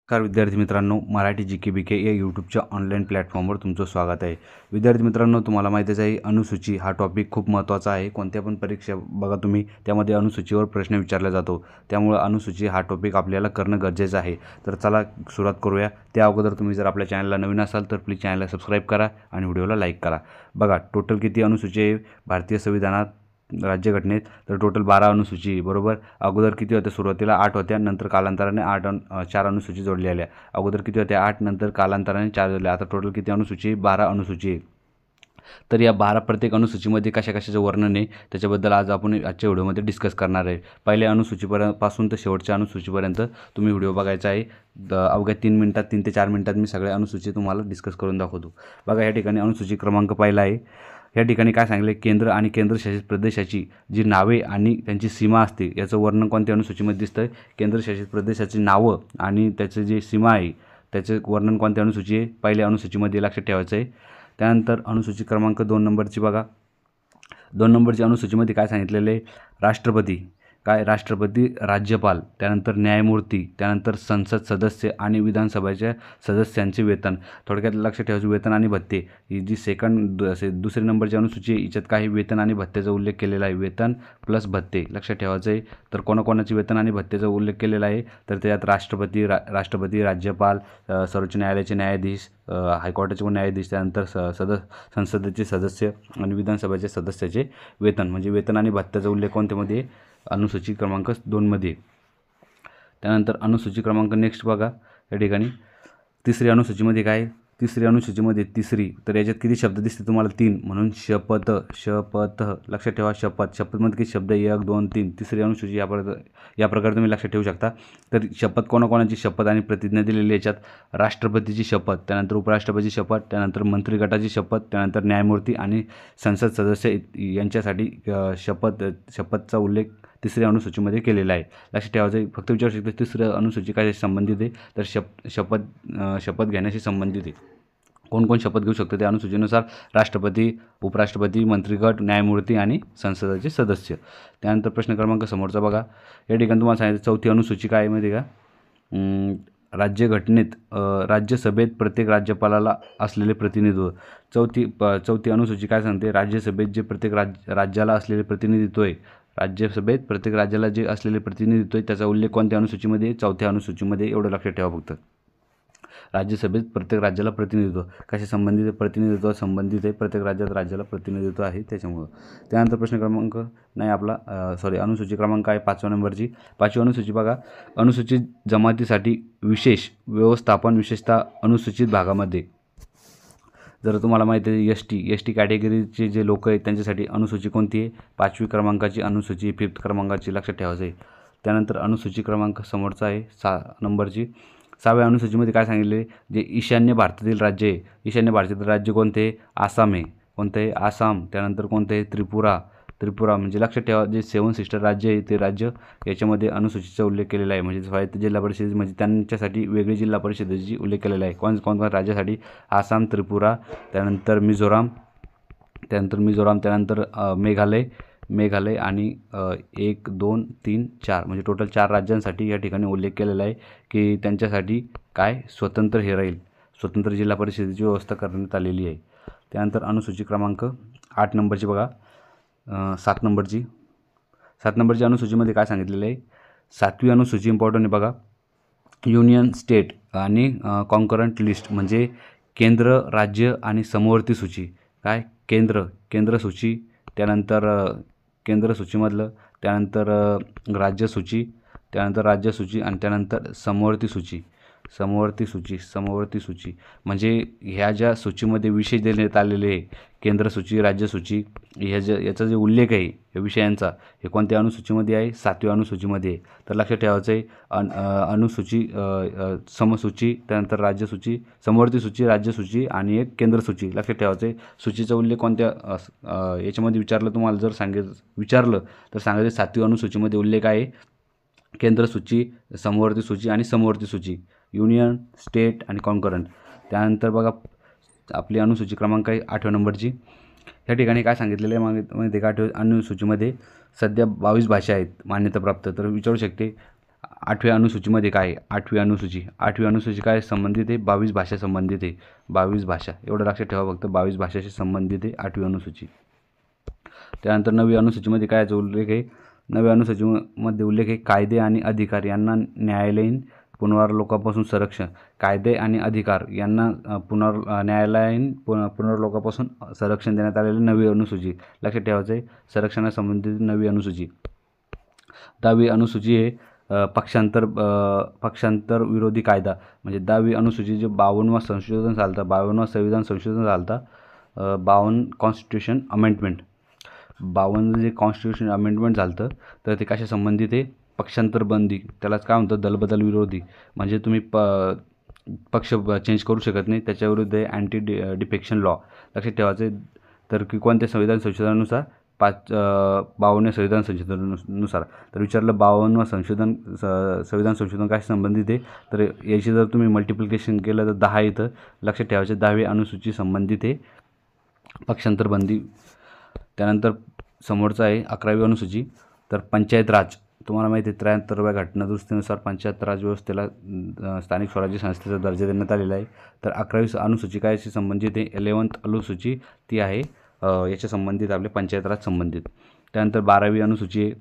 नमस्कार विद्यार्थी मित्रांनो, मराठी जी के बी के या यूट्यूबच्या ऑनलाईन प्लॅटफॉर्मवर तुमचं स्वागत आहे। विद्यार्थी मित्रांनो, तुम्हाला माहितीच आहे अनुसूची हा टॉपिक खूप महत्त्वाचा आहे। कोणत्या पण परीक्षा बघा तुम्ही त्यामध्ये अनुसूचीवर प्रश्न विचारला जातो, त्यामुळे अनुसूची हा टॉपिक आपल्याला करणं गरजेचं आहे। तर चला सुरुवात करूया। त्या अगोदर तुम्ही जर आपल्या चॅनलला नवीन असाल तर प्लीज चॅनलला सबस्क्राईब करा आणि व्हिडिओला लाईक करा। बघा टोटल किती अनुसूची आहे भारतीय संविधानात राज्यघटनेत, तर टोटल 12 अनुसूची बरोबर। अगोदर किती होत्या? सुरुवातीला 8 होत्या, नंतर कालांतराने 4 अनुसूची जोडल्या आल्या। अगोदर किती होत्या? 8, नंतर कालांतराने 4 जोडल्या। आता टोटल किती अनुसूची? 12 अनुसूची आहे। तर या 12 प्रत्येक अनुसूचीमध्ये कशा-कशाचं वर्णन आहे त्याच्याबद्दल आज आपण आजच्या व्हिडिओमध्ये डिस्कस करणार आहे। पहिल्या अनुसूचीपासून तर शेवटच्या अनुसूचीपर्यंत तुम्ही व्हिडिओ बघायचा आहे। अवघ्या 3 मिनिटात 3 ते 4 मिनिटात मी सगळ्या अनुसूची तुम्हाला डिस्कस करून दाखवतो। बघा या ठिकाणी अनुसूची क्रमांक पहिला आहे। या ठिकाणी काय सांगितले? केंद्र आणि केंद्रशासित प्रदेशाची जी नावे आणि त्यांची सीमा असते याचं वर्णन कोणत्या अनुसूचीमध्ये दिसतं? केंद्रशासित प्रदेशाची नावं आणि त्याची जी सीमा आहे त्याचे वर्णन कोणत्या अनुसूची आहे? पहिल्या अनुसूचीमध्ये लक्षात ठेवायचं आहे। त्यानंतर अनुसूची क्रमांक 2 नंबरची बघा, 2 नंबरची अनुसूचीमध्ये काय सांगितलेलं आहे? राष्ट्रपती, राष्ट्रपती, राज्यपाल, त्यानंतर न्यायमूर्ती, त्यानंतर संसद सदस्य आणि विधानसभेच्या सदस्यांचे वेतन। थोडक्यात लक्षात ठेवायचं वेतन आणि भत्ते। ही जी दुसरी नंबरची अनुसूची आहे याच्यात काही वेतन आणि भत्त्याचा उल्लेख केलेला आहे। वेतन प्लस भत्ते लक्षात ठेवायचं आहे। तर कोणाकोणाचे वेतन आणि भत्त्याचा उल्लेख केलेला आहे? तर त्यात राष्ट्रपती, राज्यपाल, सर्वोच्च न्यायालयाचे न्यायाधीश, हायकोर्टाचे पण न्यायाधीश, त्यानंतर संसदेचे सदस्य आणि विधानसभेच्या सदस्याचे वेतन, म्हणजे वेतन आणि भत्त्याचा उल्लेख कोणत्यामध्ये? अनुसूची क्रमांक 2 मध्ये। त्यानंतर अनुसूची क्रमांक नेक्स्ट बघा या ठिकाणी तिसरी अनुसूचीमध्ये काय? तिसरी अनुसूचीमध्ये तिसरी, तर याच्यात किती शब्द दिसते तुम्हाला? 3, म्हणून शपथ लक्षात ठेवा। शपथमध्ये किती शब्द? 1 2 3। तिसरी अनुसूची या प्रकारे तुम्ही लक्षात ठेवू शकता। तर शपथ कोणाकोणाची शपथ आणि प्रतिज्ञा दिलेली याच्यात? राष्ट्रपतीची शपथ, त्यानंतर उपराष्ट्रपतीची शपथ, त्यानंतर मंत्रिगटाची शपथ, त्यानंतर न्यायमूर्ती आणि संसद सदस्य यांच्यासाठी शपथचा उल्लेख तिसऱ्या अनुसूचीमध्ये केलेला आहे। लक्षात ठेवायचं फक्त विचारू शकतो तिसऱ्या अनुसूची कशाशी संबंधित आहे? तर शपथ घेण्याशी संबंधित आहे। कोण कोण शपथ घेऊ शकतो त्या अनुसूचीनुसार? राष्ट्रपती, उपराष्ट्रपती, मंत्रिगट, न्यायमूर्ती आणि संसदेचे सदस्य। त्यानंतर प्रश्न क्रमांक समोरचा बघा, या ठिकाणी तुम्हाला सांगितलं चौथी अनुसूची काय माहिती आहे का? राज्यघटनेत राज्यसभेत प्रत्येक राज्यपालाला असलेले प्रतिनिधित्व। चौथी अनुसूची काय सांगते? राज्यसभेत जे प्रत्येक राज्याला असलेले प्रतिनिधित्व आहे, राज्यसभेत प्रत्येक राज्याला जे असलेले प्रतिनिधित्व आहे त्याचा उल्लेख कोणत्या अनुसूचीमध्ये? चौथ्या अनुसूचीमध्ये। एवढं लक्षात ठेवा फक्त। राज्यसभेत प्रत्येक राज्याला प्रतिनिधित्व कशा संबंधित? प्रतिनिधित्व संबंधित आहे, प्रत्येक राज्याला प्रतिनिधित्व आहे त्याच्यामुळं। त्यानंतर प्रश्न क्रमांक नाही आपला अनुसूची क्रमांक आहे 5व्या नंबरची। 5वी अनुसूची बघा, अनुसूचित जमातीसाठी विशेष व्यवस्थापन, विशेषतः अनुसूचित भागामध्ये। जर तुम्हाला माहिती आहे एस टी कॅटेगरीचे जे लोक आहेत त्यांच्यासाठी अनुसूची कोणती आहे? 5वी क्रमांकाची अनुसूची, 5th क्रमांकाची लक्षात ठेवायचं आहे। त्यानंतर अनुसूची क्रमांक समोरचा आहे 6 नंबरची। 6व्या अनुसूचीमध्ये काय सांगितले? जे ईशान्य भारतातील राज्य आहे, ईशान्य भारतातील राज्य कोणते? आसाम आहे। कोणतं आहे? आसाम। त्यानंतर कोणतं आहे? त्रिपुरा म्हणजे लक्षात ठेवा जे 7 सिस्टर राज्य आहे ते राज्य याच्यामध्ये अनुसूचीचा उल्लेख केलेला आहे। म्हणजे स्वायत्त जिल्हा परिषद म्हणजे त्यांच्यासाठी वेगळी जिल्हा परिषदेची उल्लेख केलेला आहे। कोणत्या राज्यासाठी? आसाम, त्रिपुरा, त्यानंतर मिझोराम, त्यानंतर मेघालय आणि 1 2 3 4 म्हणजे टोटल 4 राज्यांसाठी या ठिकाणी उल्लेख केलेला आहे की त्यांच्यासाठी काय स्वतंत्र हे राहील, स्वतंत्र जिल्हा परिषदेची व्यवस्था करण्यात आलेली आहे। त्यानंतर अनुसूची क्रमांक 8 नंबरची बघा, 7 नंबरची अनुसूचीमध्ये काय सांगितलेलं आहे? 7वी अनुसूची इम्पॉर्टंट आहे बघा। युनियन, स्टेट आणि कॉन्करंट लिस्ट म्हणजे केंद्र, राज्य आणि समवर्ती सूची। काय? केंद्र सूची, त्यानंतर केंद्र सूचीमधलं, त्यानंतर राज्य सूची आणि त्यानंतर समवर्ती सूची म्हणजे ह्या ज्या सूचीमध्ये विषय देण्यात आलेले आहे, केंद्र सूची, राज्य सूची, याचा जे उल्लेख आहे या विषयांचा हे कोणत्या अनुसूचीमध्ये आहे? 7व्या अनुसूचीमध्ये आहे। तर लक्षात ठेवायचं आहे अनुसूची, समसूची, त्यानंतर राज्य सूची, समवर्ती सूची, राज्य सूची आणि एक केंद्र सूची। लक्षात ठेवायचं आहे सूचीचा उल्लेख कोणत्या याच्यामध्ये विचारलं तुम्हाला जर विचारलं तर सांगायचं 7वी अनुसूचीमध्ये उल्लेख आहे केंद्र सूची, समवर्ती सूची आणि समवर्ती सूची, युनियन, स्टेट आणि कॉन्करंट। त्यानंतर बघा आपली अनुसूची क्रमांक आहे 8व्या नंबरची। या ठिकाणी काय सांगितलेलं आहे माहिती का? 8व्या अनुसूचीमध्ये सध्या 22 भाषा आहेत मान्यताप्राप्त। तर विचारू शकते 8व्या अनुसूचीमध्ये काय आहे? 8वी अनुसूची काय संबंधित आहे? 22 भाषा संबंधित आहे. 22 भाषा एवढं लक्षात ठेवा फक्त. 22 भाषाशी संबंधित आहे 8वी अनुसूची. त्यानंतर 9वी अनुसूचीमध्ये काय याचा उल्लेख आहे? 9व्या अनुसूचीमध्ये उल्लेख आहे कायदे आणि अधिकार यांना न्यायालयीन पुनरावलोकनापासून संरक्षण. कायदे आणि अधिकार यांना न्यायालयीन पुनरावलोकनापासून संरक्षण देण्यात आलेली 9वी अनुसूची. लक्षात ठेवायचं आहे संरक्षणासंबंधित 9वी अनुसूची. 10वी अनुसूची आहे पक्षांतर विरोधी कायदा. म्हणजे 10वी अनुसूची जे 52वा संशोधन झालं, 52वा संविधान संशोधन झालं, 52 कॉन्स्टिट्यूशन अमेंडमेंट. 52 जे कॉन्स्टिट्यूशन अमेंडमेंट झालं तर ते कशा संबंधित आहे? पक्षांतर बंदी. त्यालाच काय म्हणतं? दलबदल विरोधी. म्हणजे तुम्ही पक्ष चेंज करू शकत नाही, त्याच्याविरुद्ध आहे अँटी डिफेक्शन लॉ. लक्षात ठेवायचं आहे. तर की कोणत्या संविधान संशोधनानुसार? 52व्या संविधान संशोधनानुसार. तर विचारलं 52वा संविधान संशोधन काय संबंधित आहे? तर याची जर तुम्ही मल्टिप्लिकेशन केलं तर 10 येतं. लक्षात ठेवायचं 10वी अनुसूची संबंधित आहे पक्षांतर बंदी. त्यानंतर समोरचं आहे 11वी अनुसूची. तर पंचायत राज. तुम्हाला माहिती आहे 73व्या घटना दुरुस्तीनुसार पंचायत राज व्यवस्थेला स्थानिक स्वराज्य संस्थेचा दर्जा देण्यात आलेला आहे. तर 11वी अनुसूची कायशी संबंधित आहे? 11th अनुसूची ती आहे याच्या संबंधित आपले पंचायत राज संबंधित. त्यानंतर 12वी अनुसूची आहे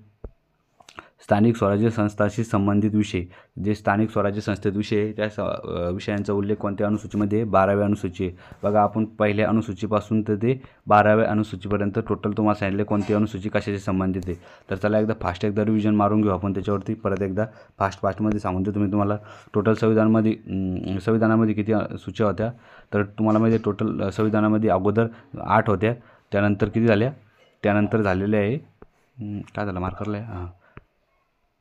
स्थानिक स्वराज्य संस्थांशी संबंधित विषय. जे स्थानिक स्वराज्य संस्थेत विषय आहे त्या विषयांचा उल्लेख कोणत्या अनुसूचीमध्ये आहे? 12व्या अनुसूची आहे. बघा आपण पहिल्या अनुसूचीपासून तर ते 12व्या अनुसूचीपर्यंत टोटल तुम्हाला सांगितले कोणती अनुसूची कशाशी संबंधित आहे. तर चला एकदा रिव्हिजन मारून घेऊ आपण त्याच्यावरती. परत एकदा फास्टमध्ये सांगून देतो मी तुम्हाला. टोटल संविधानामध्ये किती सूच्या होत्या? तर तुम्हाला माहिती आहे टोटल संविधानामध्ये अगोदर 8 होत्या. त्यानंतर किती झाल्या? त्यानंतर झालेल्या आहे काय झालं मार्करला आहे हां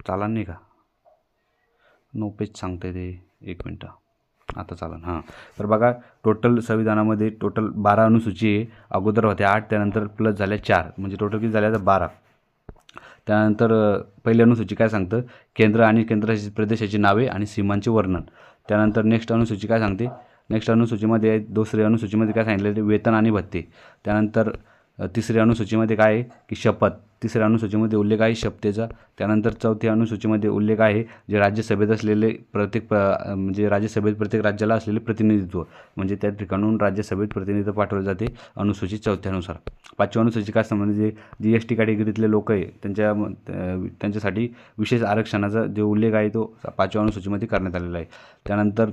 चालन नाही का? 9 पेज सांगते ते. 1 मिनटं आता चालन. हां तर बघा टोटल संविधानामध्ये टोटल 12 अनुसूची आहे. अगोदर होत्या 8, त्यानंतर प्लस झाल्या 4, म्हणजे टोटल किती झाल्या? तर 12. त्यानंतर पहिली अनुसूची काय सांगतं? केंद्र आणि केंद्रशासित प्रदेशाची नावे आणि सीमांचे वर्णन. त्यानंतर नेक्स्ट अनुसूची काय सांगते? नेक्स्ट अनुसूचीमध्ये दुसरी अनुसूचीमध्ये काय सांगितलं? वेतन आणि भत्ते. त्यानंतर तिसरी अनुसूचीमध्ये काय आहे की शपथ. तिसऱ्या अनुसूचीमध्ये उल्लेख आहे शपथेचा. त्यानंतर चौथ्या अनुसूचीमध्ये उल्लेख आहे जे राज्यसभेत असलेले म्हणजे राज्यसभेत प्रत्येक राज्याला असलेले प्रतिनिधित्व. म्हणजे त्या ठिकाणून राज्यसभेत प्रतिनिधित्व पाठवले जाते अनुसूची चौथ्यानुसार. 5वी अनुसूची काय संबंधित? जी एस टी कॅटेगरीतले लोक आहे त्यांच्यासाठी विशेष आरक्षणाचा जो उल्लेख आहे तो 5व्या अनुसूचीमध्ये करण्यात आलेला आहे. त्यानंतर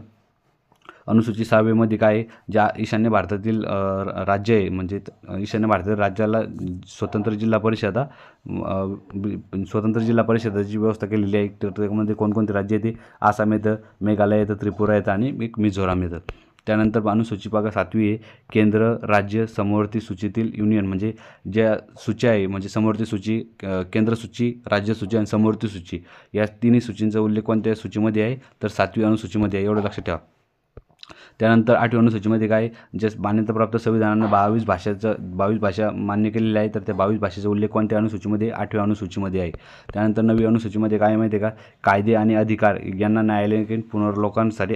अनुसूची 6वीमध्ये काय आहे? ज्या ईशान्य भारतातील राज्य आहे म्हणजे ईशान्य भारतातील राज्याला स्वतंत्र जिल्हा परिषदाची व्यवस्था केलेली आहे. तर त्यामध्ये कोणकोणते राज्य येते? आसाम येतं, मेघालय येतं, त्रिपुरा येतं आणि एक मिझोराम येतं. त्यानंतर अनुसूची बघा 7वी आहे केंद्र, राज्य, समवर्ती सूचीतील युनियन. म्हणजे ज्या सूच्या आहे म्हणजे समवर्ती सूची, केंद्र सूची, राज्य सूची आणि समवर्ती सूची या तिन्ही सूचींचा उल्लेख कोणत्या सूचीमध्ये आहे? तर 7वी अनुसूचीमध्ये आहे. एवढं लक्षात ठेवा. त्यानंतर 8वी अनुसूचीमध्ये काय? जे मान्यताप्राप्त संविधानानं 22 भाषा मान्य केलेल्या आहे. तर त्या 22 भाषेचा उल्लेख कोणत्या अनुसूचीमध्ये? 8व्या अनुसूचीमध्ये आहे. त्यानंतर 9वी अनुसूचीमध्ये काय माहिती आहे का? कायदे आणि अधिकार यांना न्यायालयीन पुनरावलोकनासाठी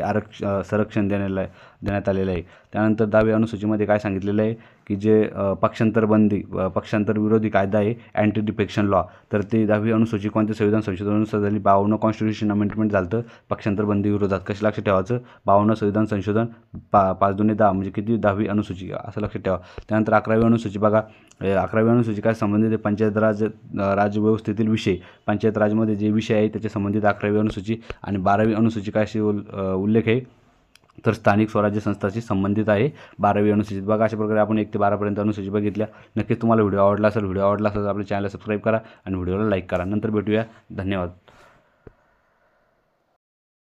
संरक्षण देण्यात आलेलं आहे. त्यानंतर 10वी अनुसूचीमध्ये काय सांगितलेलं आहे की जे पक्षांतर विरोधी कायदा आहे अँटी डिफेक्शन लॉ. तर ते 10वी अनुसूची कोणत्या संविधान संशोधनानुसार झाली? 52 कॉन्स्टिट्यूशन अमेंडमेंट झालं पक्षांतर बंदी विरोधात. कसं लक्षात ठेवायचं? 52 संविधान संशोधन 5 दुने 10 म्हणजे किती? 10वी अनुसूची असं लक्षात ठेवा. त्यानंतर 11वी अनुसूची बघा. 11वी अनुसूची काय संबंधित आहे? पंचायत राजव्यवस्थेतील विषय. पंचायत राजमध्ये जे विषय आहे त्याच्या संबंधित 11वी अनुसूची. आणि 12वी अनुसूची काय उल्लेख आहे? तर स्थानिक स्वराज्य संस्थांशी संबंधित आहे 12वी अनुसूचित. बघा अशा प्रकारे आपण 1 ते 12पर्यंत अनुसूची बघितल्या. नक्कीच तुम्हाला व्हिडिओ आवडला असेल आपल्या चॅनलला सबस्क्राईब करा आणि व्हिडिओला लाईक करा. नंतर भेटूया. धन्यवाद.